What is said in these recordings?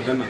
నిన్న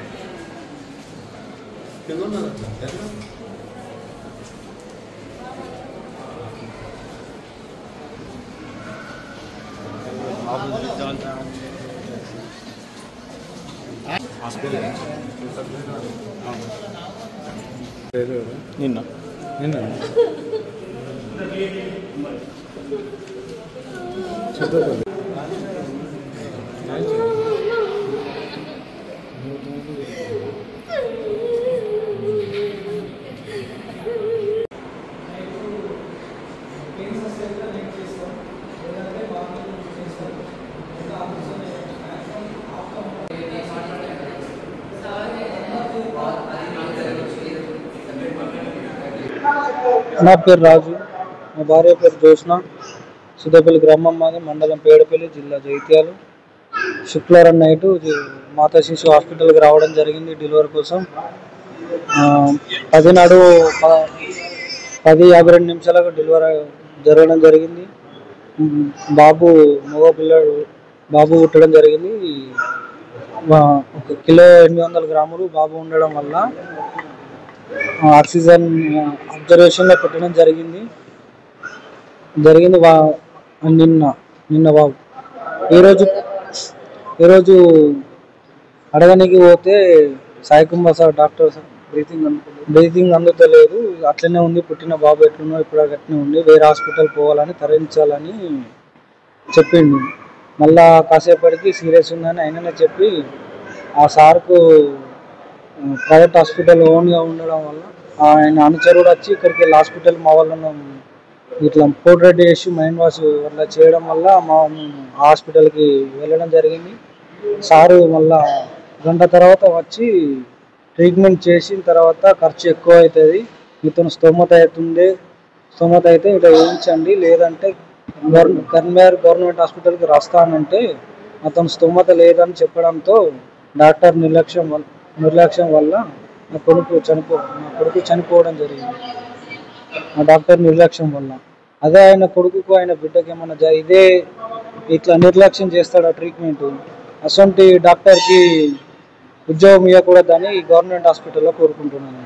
నా పేరు రాజు, మా భార్య పేరు జోష్న. సుద్దపల్లి గ్రామం మాది, మండలం పేడపల్లి, జిల్లా జైత్యాలు. శుక్రవారం నైటు మాతా శిశు హాస్పిటల్కి రావడం జరిగింది డెలివరీ కోసం. 10:52 డెలివరీ జరగడం జరిగింది. మగ పిల్లడు బాబు పుట్టడం జరిగింది. 1 కిలో 800 గ్రాములు బాబు ఉండడం వల్ల ఆక్సిజన్ అబ్జర్వేషన్లో పెట్టడం జరిగింది. నిన్న బాబు ఈరోజు అడగనికి పోతే Sai Kumar sir doctor breathing అందుతలేదు, అట్లనే ఉంది, పుట్టిన బాబు ఎట్లున్నా ఇప్పుడు అట్లనే ఉంది, వేరే హాస్పిటల్ పోవాలని తరలించాలని చెప్పిండు. మళ్ళా కాసేపటికి సీరియస్ ఉందని ఆయననే చెప్పి ఆ సార్కు ప్రైవేట్ హాస్పిటల్ ఓన్గా ఉండడం వల్ల ఆయన అనుచరుడు వచ్చి ఇక్కడికి వెళ్ళి హాస్పిటల్ మా వాళ్ళను ఇట్లా పోర్ట్రేట్ చేసి మైండ్ వాష్ అట్లా చేయడం వల్ల హాస్పిటల్కి వెళ్ళడం జరిగింది. సారు మళ్ళా గంట తర్వాత వచ్చి ట్రీట్మెంట్ చేసిన తర్వాత ఖర్చు ఎక్కువ అవుతుంది, మీతో స్తోమత అయితే ఇట్లా వేయించండి, లేదంటే కరీంనగర్ గవర్నమెంట్ హాస్పిటల్కి రాస్తానంటే అతను స్తోమత లేదని చెప్పడంతో డాక్టర్ నిర్లక్ష్యం వల్ల నా కొడుకు చనిపోవడం జరిగింది. ఆ డాక్టర్ నిర్లక్ష్యం వల్ల. అదే ఆయన కొడుకుకు ఆయన బిడ్డకి ఏమన్నా ఇదే ఇట్లా నిర్లక్ష్యం చేస్తాడు ట్రీట్మెంట్, అసొంటి డాక్టర్కి ఉద్యోగం ఇవ్వకూడదని గవర్నమెంట్ హాస్పిటల్లో కోరుకుంటున్నాను.